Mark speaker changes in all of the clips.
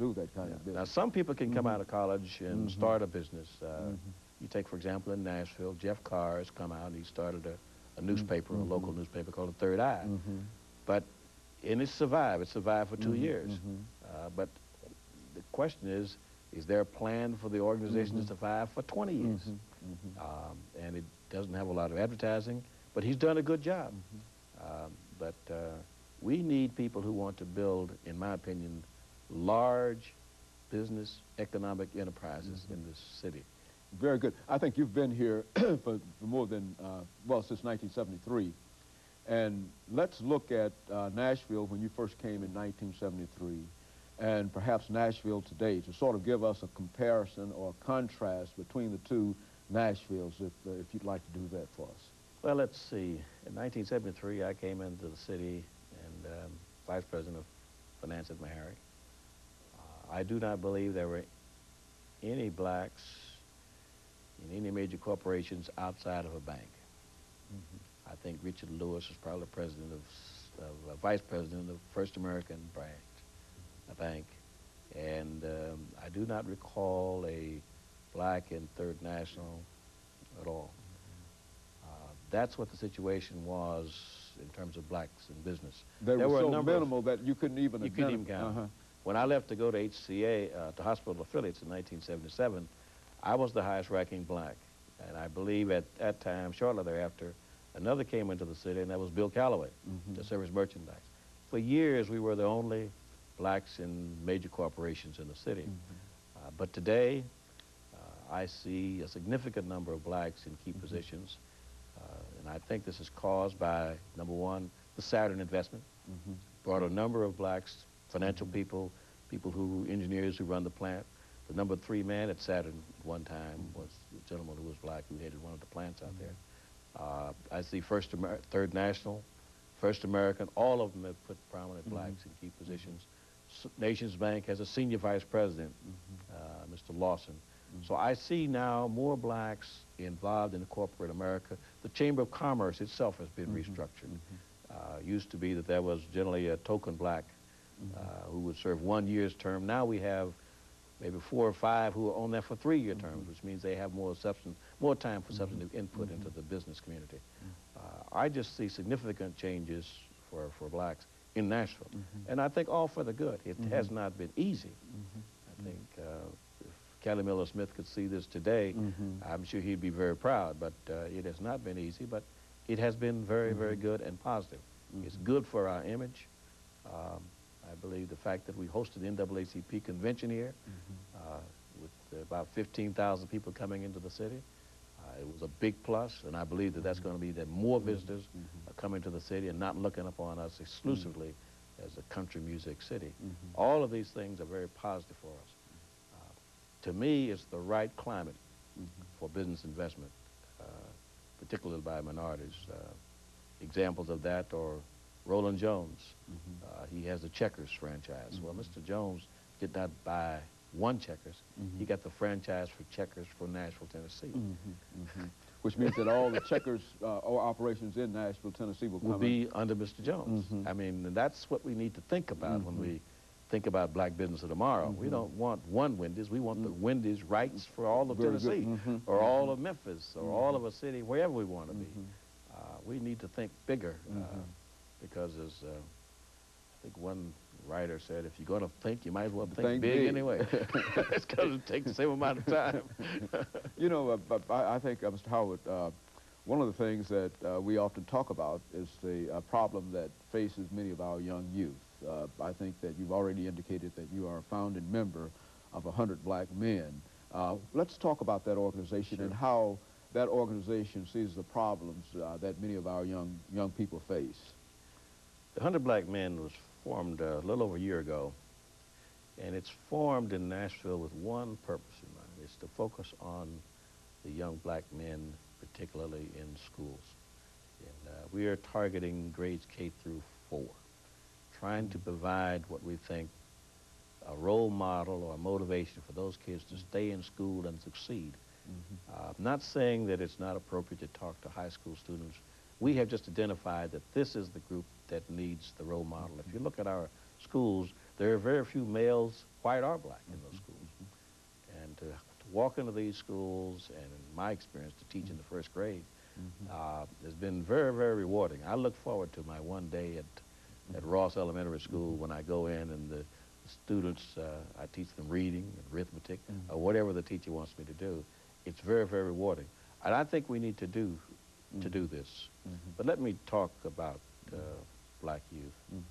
Speaker 1: do that kind of business.
Speaker 2: Now, some people can come out of college and start a business. You take, for example, in Nashville, Jeff Carr has come out and he started a newspaper, a local newspaper called The Third Eye. And it survived. It survived for 2 years. But the question is there a plan for the organization to survive for 20 years? And it doesn't have a lot of advertising, but he's done a good job. But we need people who want to build, in my opinion, large business economic enterprises in this city.
Speaker 1: Very good. I think you've been here for more than, well, since 1973. And let's look at Nashville when you first came in 1973, and perhaps Nashville today, to sort of give us a comparison or a contrast between the two Nashvilles, if you'd like to do that for us.
Speaker 2: Well, let's see. In 1973, I came into the city and Vice President of Finance at Meharry. I do not believe there were any blacks in any major corporations outside of a bank. I think Richard Lewis was probably president of vice president of First American Bank, and I do not recall a black in Third National at all. That's what the situation was in terms of blacks in business.
Speaker 1: They were so minimal that you couldn't even
Speaker 2: count. When I left to go to HCA, to hospital affiliates in 1977, I was the highest ranking black. And I believe at that time, shortly thereafter, another came into the city, and that was Bill Calloway, to service merchandise. For years, we were the only blacks in major corporations in the city. But today, I see a significant number of blacks in key positions. And I think this is caused by, number one, the Saturn investment. Brought a number of blacks, financial people, engineers who run the plant. The number 3 man at Saturn at one time was a gentleman who was black who headed one of the plants out there. I see Third National, First American, all of them have put prominent blacks in key positions. Nations Bank has a senior vice president, Mr. Lawson. So I see now more blacks involved in corporate America. The Chamber of Commerce itself has been restructured. Used to be that there was generally a token black who would serve 1 year's term. Now we have maybe 4 or 5 who are on there for 3-year terms, which means they have more time for substantive input into the business community. I just see significant changes for blacks in Nashville. And I think all for the good. It has not been easy. I think if Kelly Miller Smith could see this today, I'm sure he'd be very proud, but it has not been easy, but it has been very, very good and positive. It's good for our image. I believe the fact that we hosted the NAACP convention here with about 15,000 people coming into the city, it was a big plus, and I believe that that's going to be that more visitors are coming to the city and not looking upon us exclusively as a country music city. All of these things are very positive for us. To me, it's the right climate for business investment, particularly by minorities. Examples of that are Roland Jones. He has the Checkers franchise. Well, Mr. Jones did not buy one Checkers. He got the franchise for Checkers for Nashville, Tennessee.
Speaker 1: Which means that all the Checkers operations in Nashville, Tennessee will
Speaker 2: be under Mr. Jones. I mean, that's what we need to think about when we think about black business of tomorrow. We don't want one Wendy's. We want the Wendy's rights for all of Tennessee, or all of Memphis, or all of a city, wherever we want to be. We need to think bigger because as I think one writer said, if you're going to think, you might as well think big anyway. It's going to take the same amount of time.
Speaker 1: You know, I think, Mr. Howard, one of the things that we often talk about is the problem that faces many of our young youth. I think that you've already indicated that you are a founding member of 100 Black Men. Let's talk about that organization and how that organization sees the problems that many of our young people face.
Speaker 2: The 100 Black Men was formed a little over a year ago, and it's formed in Nashville with one purpose in mind. It's to focus on the young black men, particularly in schools. And we are targeting grades K through 4, trying to provide what we think a role model or a motivation for those kids to stay in school and succeed. I'm not saying that it's not appropriate to talk to high school students. We have just identified that this is the group that needs the role model. If you look at our schools, there are very few males, white or black, in those schools. And to walk into these schools, and in my experience, to teach in the first grade, has been very, very rewarding. I look forward to my one day at Ross Elementary School when I go in and the students, I teach them reading and arithmetic, or whatever the teacher wants me to do. It's very, very rewarding. And I think we need to do this. But let me talk about black youth.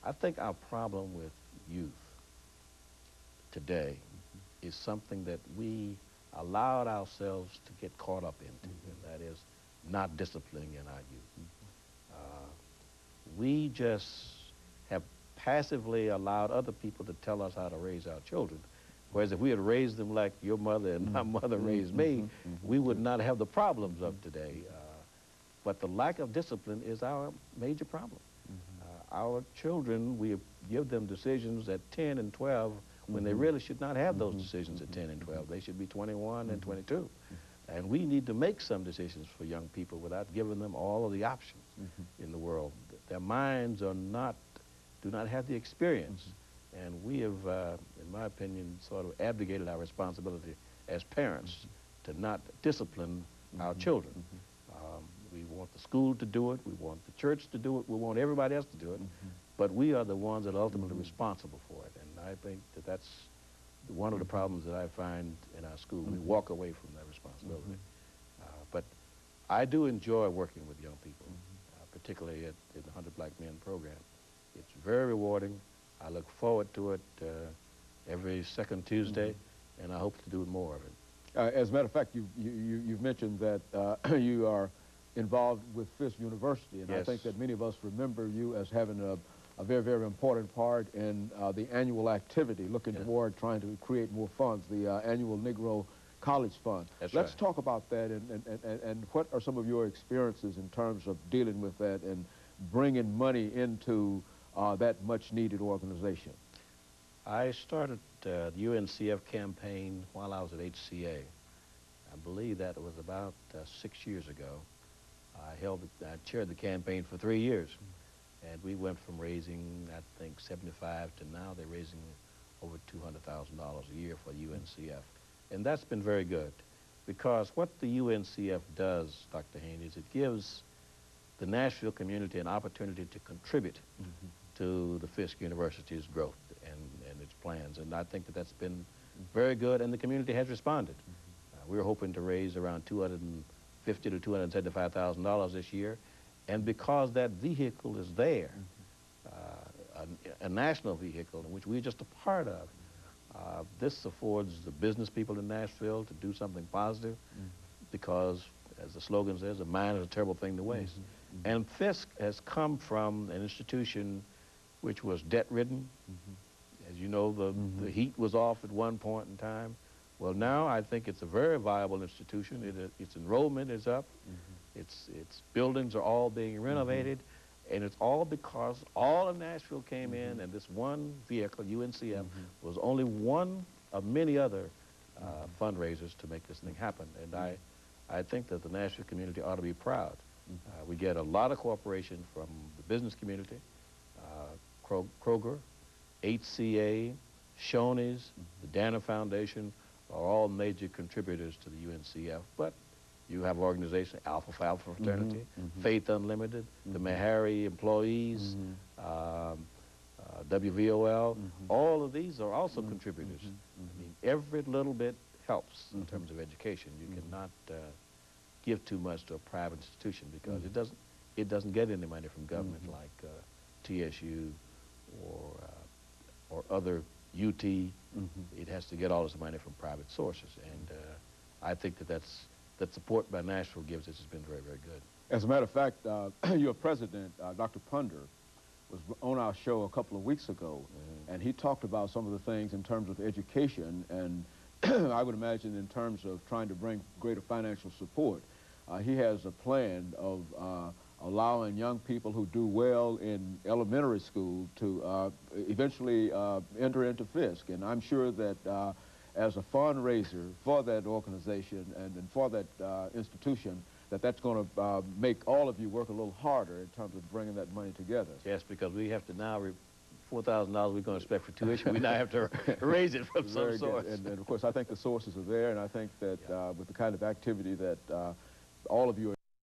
Speaker 2: I think our problem with youth today is something that we allowed ourselves to get caught up into, and that is not disciplining in our youth. We just have passively allowed other people to tell us how to raise our children, whereas if we had raised them like your mother and my mother raised me, we would not have the problems of today. But the lack of discipline is our major problem. Our children, we give them decisions at 10 and 12 when they really should not have those decisions at 10 and 12. They should be 21 and 22. And we need to make some decisions for young people without giving them all of the options in the world. Their minds do not have the experience. And we have, in my opinion, sort of abdicated our responsibility as parents to not discipline our children. We want the school to do it, we want the church to do it, we want everybody else to do it, but we are the ones that are ultimately responsible for it. And I think that that's one of the problems that I find in our school. We walk away from that responsibility. But I do enjoy working with young people, particularly in the 100 Black Men program. It's very rewarding. I look forward to it every second Tuesday, and I hope to do more of it.
Speaker 1: As a matter of fact, you've mentioned that you are involved with Fisk University, and I think that many of us remember you as having a very, very important part in the annual activity, looking toward trying to create more funds, the annual Negro College Fund. Let's talk about that, and what are some of your experiences in terms of dealing with that and bringing money into that much-needed organization?
Speaker 2: I started the UNCF campaign while I was at HCA. I believe that was about 6 years ago. I chaired the campaign for 3 years, and we went from raising, I think, 75 to now they're raising over $200,000 a year for UNCF. And that's been very good, because what the UNCF does, Dr. Haney, is it gives the Nashville community an opportunity to contribute to the Fisk University's growth and its plans. And I think that that's been very good, and the community has responded. We're hoping to raise around $250,000 to $275,000 this year, and because that vehicle is there, a national vehicle in which we're just a part of, this affords the business people in Nashville to do something positive, because, as the slogan says, a mind is a terrible thing to waste. And Fisk has come from an institution which was debt-ridden. As you know, the heat was off at one point in time. Well, now I think it's a very viable institution. Its enrollment is up. Its buildings are all being renovated. And it's all because all of Nashville came in, and this one vehicle, UNCF, was only one of many other fundraisers to make this thing happen. And I think that the Nashville community ought to be proud. We get a lot of cooperation from the business community, Kroger, HCA, Shoney's, the Danner Foundation are all major contributors to the UNCF. But you have organizations, Alpha Phi Fraternity, Faith Unlimited, the Meharry employees, WVOL. All of these are also contributors. I mean, every little bit helps in terms of education. You cannot give too much to a private institution, because it doesn't get any money from government like TSU or other UT. It has to get all its money from private sources, and I think that that support by Nashville gives us has been very, very good.
Speaker 1: As a matter of fact, your president, Dr. Punder, was on our show a couple of weeks ago, and he talked about some of the things in terms of education, and I would imagine in terms of trying to bring greater financial support. He has a plan of allowing young people who do well in elementary school to eventually enter into Fisk. And I'm sure that as a fundraiser for that organization and for that institution, that's going to make all of you work a little harder in terms of bringing that money together.
Speaker 2: Yes, because we have to now $4,000 we're going to expect for tuition. We now have to raise it from some
Speaker 1: Very
Speaker 2: source.
Speaker 1: good. And of course, I think the sources are there, and I think that with the kind of activity that all of you are